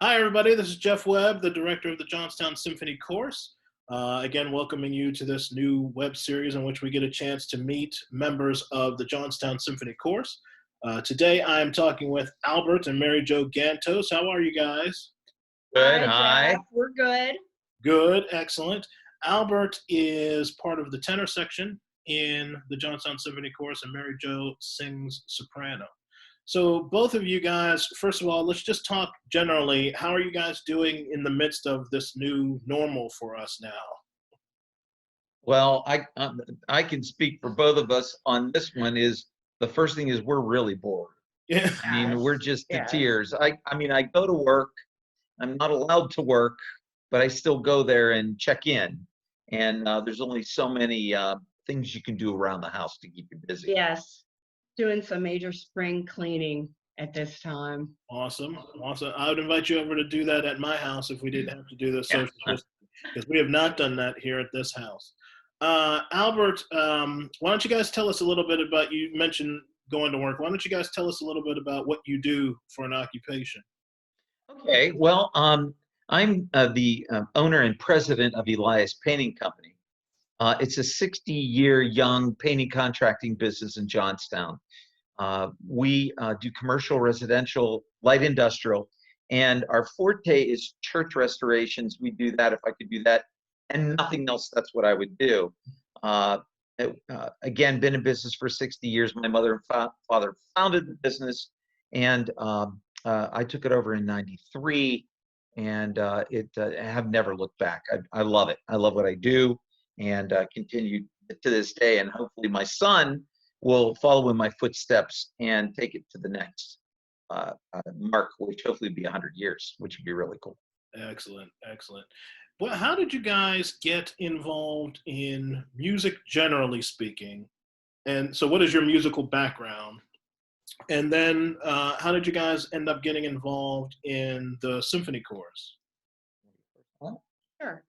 Hi, everybody. This is Jeff Webb, the director of the Johnstown Symphony course. Again, welcoming you to this new web series in which we get a chance to meet members of the Johnstown Symphony course. Today, I am talking with Albert and Mary Jo Ghantous. How are you guys? Good. Hi, Hi. Jeff. We're good. Good, excellent. Albert is part of the tenor section in the Johnstown Symphony course, and Mary Jo sings soprano. So both of you guys, first of all, let's just talk generally. How are you guys doing in the midst of this new normal for us now? Well, I can speak for both of us on this one. Is the first thing is we're really bored. Yeah. I mean, we're just to Yes. tears. I mean, I go to work. I'm not allowed to work, but I still go there and check in. And there's only so many things you can do around the house to keep you busy. Yes. Doing some major spring cleaning at this time. Awesome. Awesome. I would invite you over to do that at my house if we didn't have to do this Yeah. social distance, because we have not done that here at this house. Albert, why don't you guys tell us a little bit about, you mentioned going to work. Why don't you guys tell us a little bit about what you do for an occupation? Okay. Well, I'm the owner and president of Elias Painting Company. It's a 60-year young painting contracting business in Johnstown. We do commercial, residential, light industrial, and our forte is church restorations. We do that if I could do that, and nothing else. That's what I would do. Again, been in business for 60 years. My mother and father founded the business, and I took it over in '93, and I have never looked back. I love it. I love what I do, and continue to this day. And hopefully my son will follow in my footsteps and take it to the next mark, which hopefully will be 100 years, which would be really cool. Excellent, excellent. Well, how did you guys get involved in music, generally speaking? And so what is your musical background? And then how did you guys end up getting involved in the symphony chorus? Sure.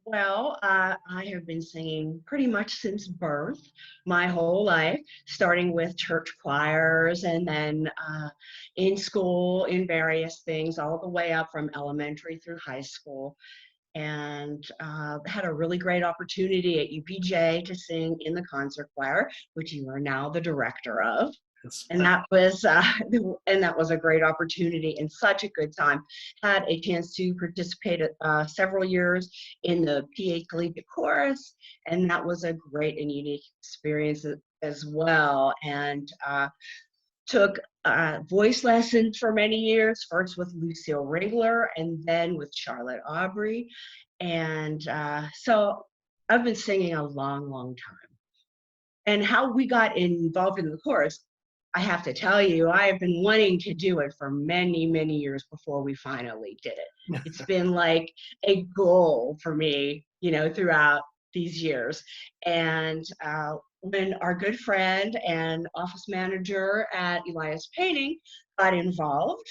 Well, I have been singing pretty much since birth, my whole life, starting with church choirs and then in school in various things, all the way up from elementary through high school. And had a really great opportunity at UPJ to sing in the concert choir, which you are now the director of. And that was a great opportunity and such a good time. Had a chance to participate several years in the PA Collegiate Chorus, and that was a great and unique experience as well. And took voice lessons for many years, first with Lucille Ringler and then with Charlotte Aubrey. And so I've been singing a long, long time. And how we got involved in the chorus, I have to tell you, I have been wanting to do it for many, many years before we finally did it. It's been like a goal for me, throughout these years. And when our good friend and office manager at Elias Painting got involved,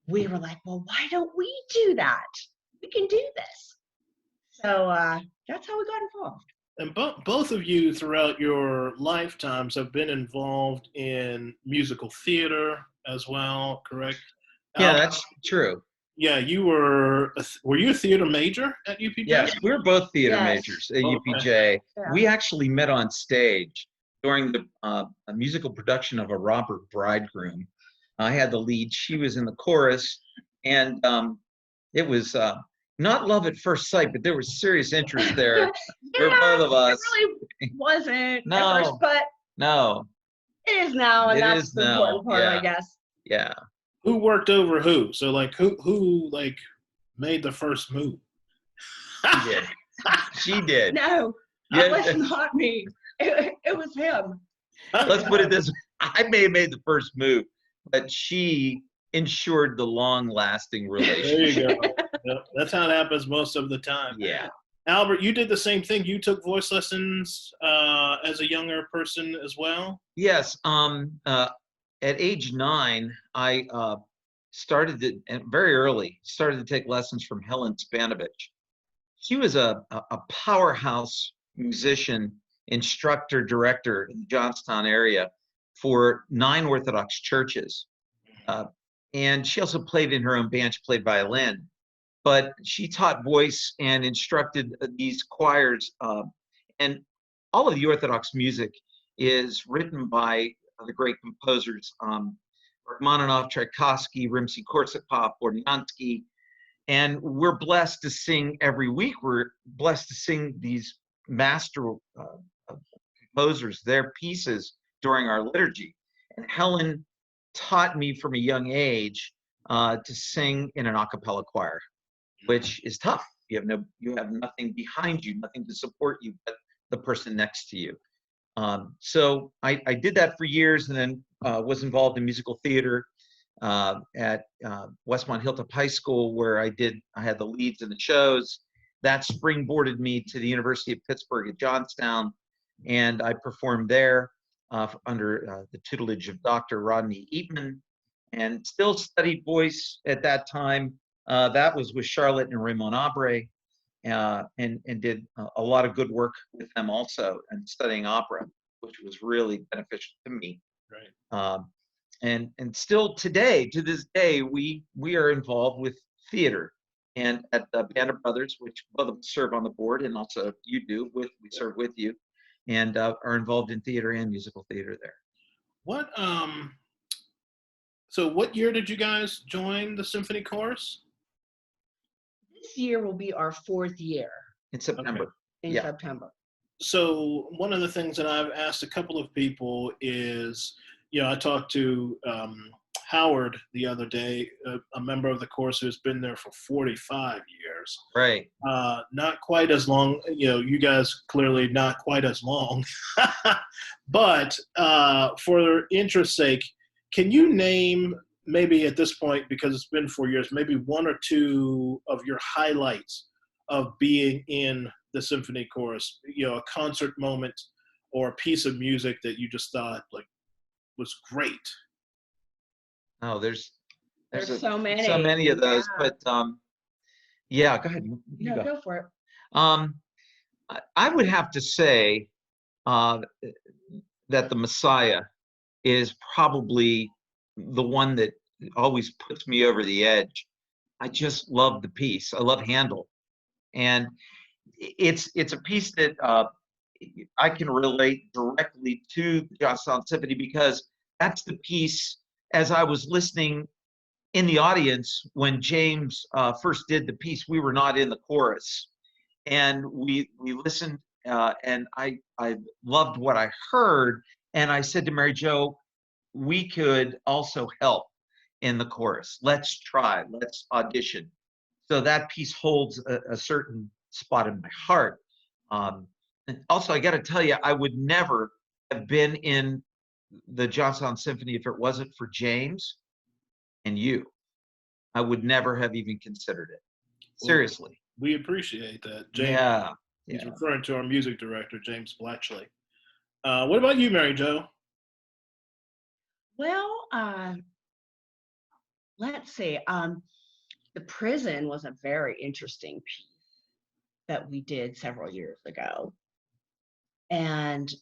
we were like, well, why don't we do that? We can do this. So that's how we got involved. And both of you throughout your lifetimes have been involved in musical theater as well, correct? Yeah, that's true. Yeah, were you a theater major at UPJ? Yes, we were both theater Yes. majors at Okay. UPJ. Yeah. We actually met on stage during the a musical production of A Robber Bridegroom. I had the lead. She was in the chorus, and it was not love at first sight, but there was serious interest there for both of us. It really wasn't No. at first, but No, it is now, and It that's is the now, important part, yeah. I guess. yeah. Who worked over who? So like who like made the first move? She did. She did. No, Yeah. it was not me. It was him. Let's put it this way. I may have made the first move, but she ensured the long-lasting There relationship. you go. Yep, that's how it happens most of the time. Yeah. Albert, you did the same thing. You took voice lessons as a younger person as well? Yes. At age 9, I very early started to take lessons from Helen Spanovich. She was a powerhouse musician, instructor, director in the Johnstown area for 9 Orthodox churches. and she also played in her own band. She played violin, but she taught voice and instructed these choirs. And all of the Orthodox music is written by the great composers, Rachmaninoff, Tchaikovsky, Rimsky-Korsakov, Bordiansky, and we're blessed to sing every week. We're blessed to sing these master composers, their pieces during our liturgy. And Helen taught me from a young age to sing in an a cappella choir, which is tough. You have nothing behind you, nothing to support you but the person next to you. So I did that for years, and then was involved in musical theater at Westmont Hilltop High School, where I had the leads in the shows. That springboarded me to the University of Pittsburgh at Johnstown, and I performed there under the tutelage of Dr. Rodney Eatman, and still studied voice at that time. That was with Charlotte and Raymond Abre, and did a lot of good work with them also, and studying opera, which was really beneficial to me. Right. And still today, to this day, we are involved with theater, and at the Band of Brothers, which both of us serve on the board, and also you do. We serve with you, and are involved in theater and musical theater there. So what year did you guys join the symphony chorus? This year will be our 4th year. In September. Okay. In September. So one of the things that I've asked a couple of people is, I talked to Howard the other day, a member of the chorus who's been there for 45 years. Right. Not quite as long, you guys clearly not quite as long. But for interest's sake, can you name, maybe at this point, because it's been 4 years, maybe one or two of your highlights of being in the symphony chorus, a concert moment or a piece of music that you just thought was great? Oh, there's so many of those, yeah. But yeah, go ahead. You go for it. I would have to say that the Messiah is probably the one that always puts me over the edge. I just love the piece. I love Handel, and it's a piece that I can relate directly to the Johnstown Symphony, because that's the piece, as I was listening in the audience when James first did the piece. We were not in the chorus, and we listened, and I loved what I heard, and I said to Mary Jo, we could also help in the chorus. Let's try, let's audition. So that piece holds a certain spot in my heart. And also, I got to tell you, I would never have been in the Johnstown Symphony if it wasn't for James and you. I would never have even considered it. Seriously. Well, we appreciate that. James, yeah. He's referring to our music director, James Blatchley. What about you, Mary Jo? Well, let's see. The Prison was a very interesting piece that we did several years ago. And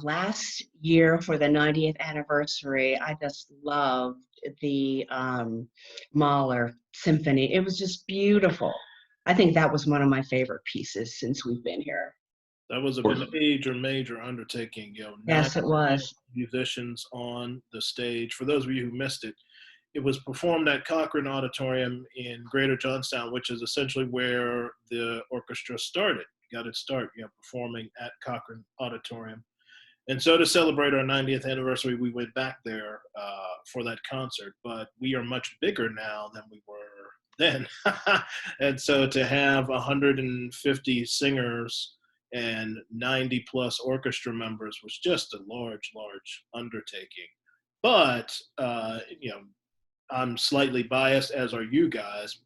last year, for the 90th anniversary, I just loved the Mahler Symphony. It was just beautiful. I think that was one of my favorite pieces since we've been here. That was a major undertaking. Yes, it was. Musicians on the stage. For those of you who missed it, it was performed at Cochran Auditorium in Greater Johnstown, which is essentially where the orchestra started. Got its start, performing at Cochran Auditorium. And so to celebrate our 90th anniversary, we went back there for that concert. But we are much bigger now than we were then. And so to have 150 singers and 90 plus orchestra members was just a large undertaking. But, I'm slightly biased, as are you guys,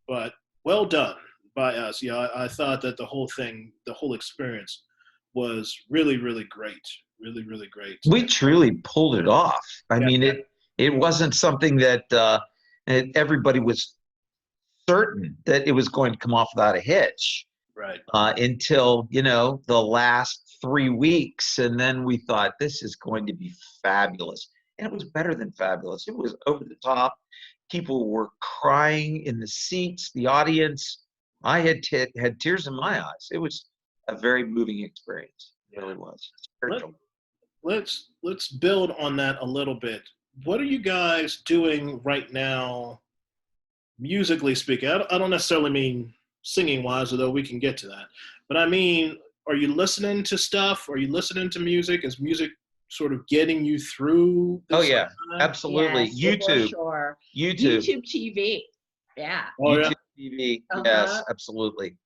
but well done by us. I thought that the whole experience was really, really great. Really, really great. We truly pulled it off. I mean, it wasn't something that everybody was certain that it was going to come off without a hitch. Right. Until, the last 3 weeks. And then we thought, this is going to be fabulous. and it was better than fabulous. It was over the top. People were crying in the seats, the audience. I had tears in my eyes. It was a very moving experience. It really was. Spiritual. Let's build on that a little bit. What are you guys doing right now, musically speaking? I don't necessarily mean singing wise, although we can get to that. But I mean, are you listening to stuff? Are you listening to music? Is music sort of getting you through this? Oh yeah, absolutely. Yes, for YouTube, sure. YouTube, YouTube TV. Yeah. Oh yeah. YouTube TV. Uh-huh. Yes, absolutely.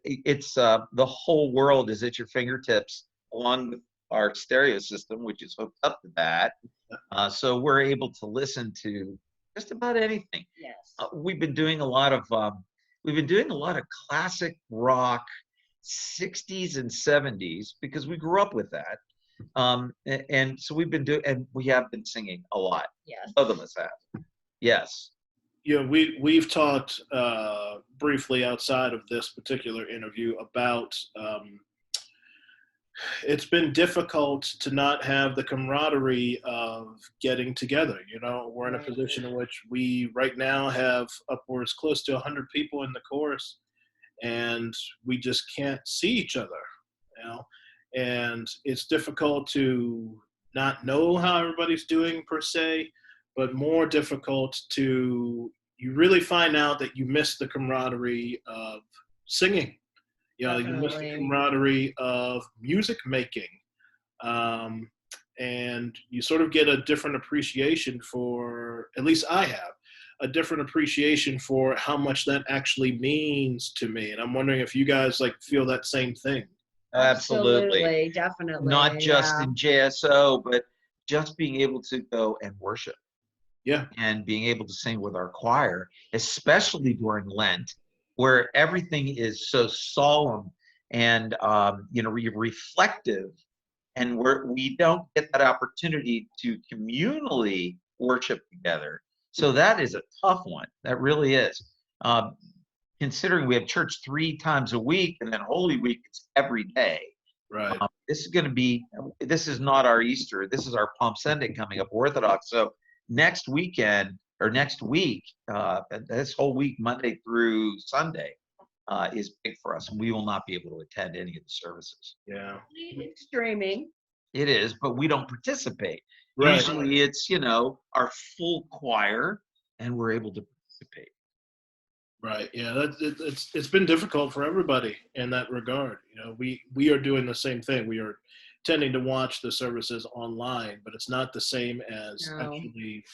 It's the whole world is at your fingertips, along with our stereo system, which is hooked up to that. So we're able to listen to just about anything. Yes. We've been doing a lot of classic rock, 60s and 70s, because we grew up with that. And so we have been singing a lot. Yes. Both of us have. Yes. Yeah, we've talked briefly outside of this particular interview about it's been difficult to not have the camaraderie of getting together. You know, we're in a position in which we right now have upwards close to 100 people in the chorus, and we just can't see each other. You know, and it's difficult to not know how everybody's doing per se, but more difficult to you really find out that you miss the camaraderie of singing. You know, you miss the Definitely. camaraderie of music making. And you sort of get a different appreciation for, at least I have, a different appreciation for how much that actually means to me. And I'm wondering if you guys like feel that same thing. Absolutely. Definitely. Not just Yeah. in JSO, but just being able to go and worship Yeah. and being able to sing with our choir, especially during Lent, where everything is so solemn and reflective, and we don't get that opportunity to communally worship together. So that is a tough one. That really is. Considering we have church 3 times a week, and then Holy Week is every day. Right. This is not our Easter. This is our Palm Sunday coming up, Orthodox. So next week, this whole week, Monday through Sunday, is big for us, and we will not be able to attend any of the services. Yeah. It's streaming. It is, but we don't participate. Right. Usually it's, our full choir, and we're able to participate. Right. Yeah. It's been difficult for everybody in that regard. You know, we are doing the same thing. We are tending to watch the services online, but it's not the same as actually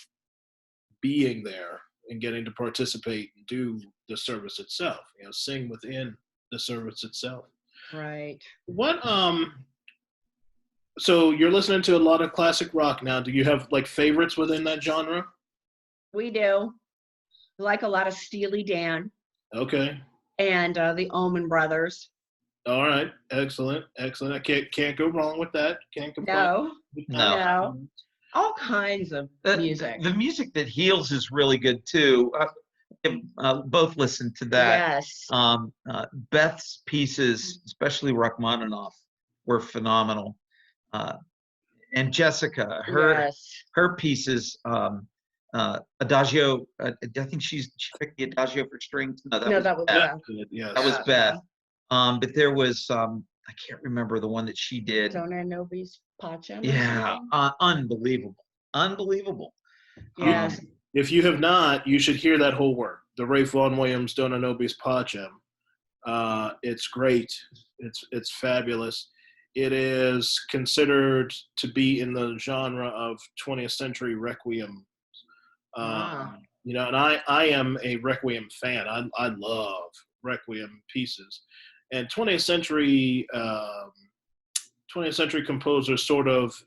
being there and getting to participate and do the service itself. You know, sing within the service itself. Right. What So you're listening to a lot of classic rock now. Do you have like favorites within that genre? We do. We like a lot of Steely Dan Okay. and the Allman Brothers. All right. Excellent. Excellent. I can't go wrong with that. Can't complain. No. No. No. All kinds of music. The music that heals is really good too. Both listened to that. Yes. Beth's pieces, especially Rachmaninoff, were phenomenal. And Jessica, her pieces, Adagio. I think she picked the Adagio for strings. No, that was Beth. Yes. That was Beth. But there was I can't remember the one that she did. Dona Nobis Pacem. Yeah, unbelievable. Yes. If you have not, you should hear that whole work. The Ralph Vaughan Williams Dona Nobis Pacem. It's great. It's fabulous. It is considered to be in the genre of 20th century requiem. You know, and I am a requiem fan. I love requiem pieces, and 20th century composers sort of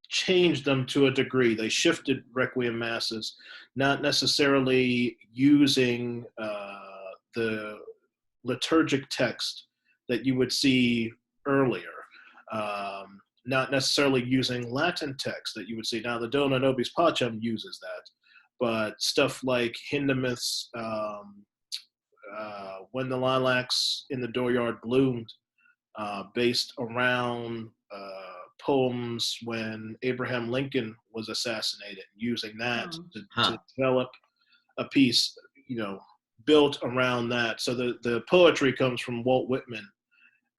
changed them to a degree. They shifted requiem masses, not necessarily using the liturgic text that you would see earlier, not necessarily using Latin text that you would see. Now, the Dona Nobis Pacem uses that, but stuff like Hindemith's When the Lilacs in the Dooryard Bloomed, based around poems when Abraham Lincoln was assassinated, using that to Huh. develop a piece, built around that. So the poetry comes from Walt Whitman,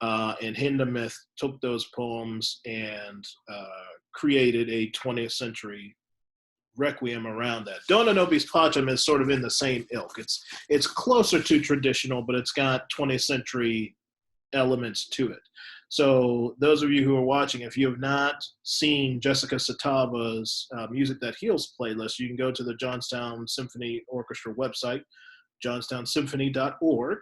and Hindemith took those poems and created a 20th century requiem around that. Dona Nobis Pacem is sort of in the same ilk. It's closer to traditional, but it's got 20th century elements to it. So those of you who are watching, if you have not seen Jessica Satava's Music That Heals playlist, you can go to the Johnstown Symphony Orchestra website, johnstownsymphony.org,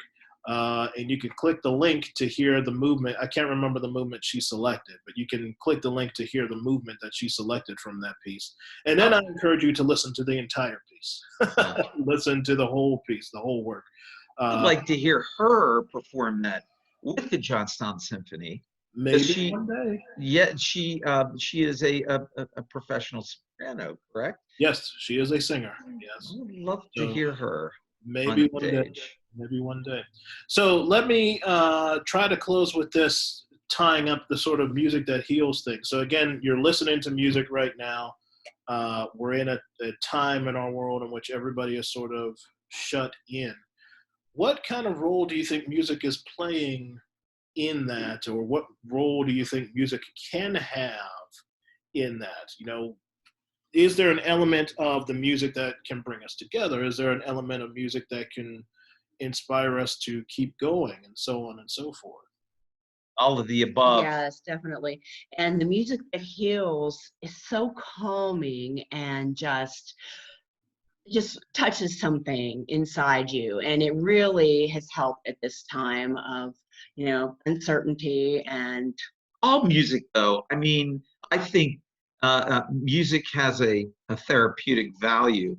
and you can click the link to hear the movement. I can't remember the movement she selected, but you can click the link to hear the movement that she selected from that piece. And then I encourage you to listen to the entire piece. Listen to the whole piece, the whole work. I'd like to hear her perform that with the Johnstown Symphony. Maybe one day. Yeah, she is a professional soprano, correct? Yes, she is a singer. Yes. I would love to hear her. Maybe one day. Maybe one day. So let me try to close with this, tying up the sort of music that heals thing. So again, you're listening to music right now. We're in a time in our world in which everybody is sort of shut in. What kind of role do you think music is playing in that, or what role do you think music can have in that? Is there an element of the music that can bring us together? Is there an element of music that can inspire us to keep going, and so on and so forth? All of the above. Yes, definitely. And the music that heals is so calming and just touches something inside you. And it really has helped at this time of, uncertainty. And All music, though. I mean, I think music has a therapeutic value.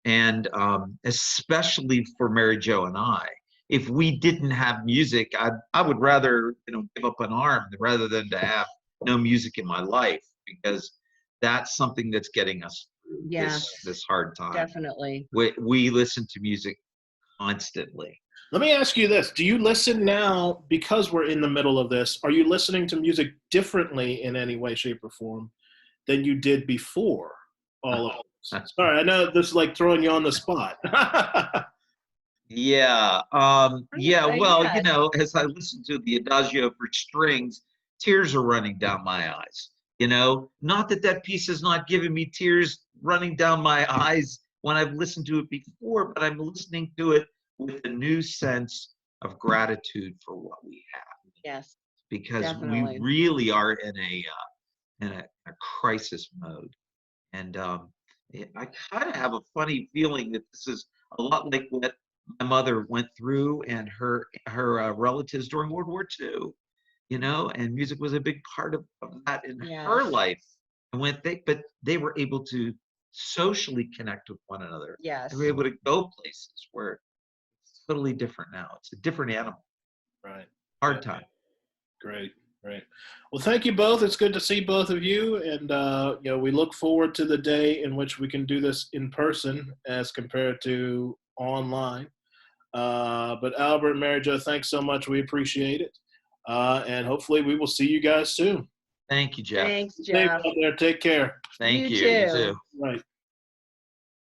And especially for Mary Jo and I, if we didn't have music, I would rather give up an arm rather than to have no music in my life, because that's something that's getting us through this hard time. Definitely. We listen to music constantly. Let me ask you this. Do you listen now, because we're in the middle of this, are you listening to music differently in any way, shape, or form than you did before all of this? Sorry, I know this is like throwing you on the spot. Yeah. Well, as I listen to the Adagio for strings, tears are running down my eyes. Not that piece is not giving me tears running down my eyes when I've listened to it before, but I'm listening to it with a new sense of gratitude for what we have. Yes. Because definitely. we really are in a crisis mode. And I kind of have a funny feeling that this is a lot like what my mother went through and her relatives during World War II, and music was a big part of that in her life. And but they were able to socially connect with one another. Yes. They were able to go places where it's totally different now. It's a different animal. Right. Hard time. Great. Well, thank you both. It's good to see both of you. And, we look forward to the day in which we can do this in person as compared to online. But Albert and Mary Jo, thanks so much. We appreciate it. And hopefully we will see you guys soon. Thank you, Jeff. Thanks, Stay Jeff. out there. Take care. Thank you. You You too. too. Right.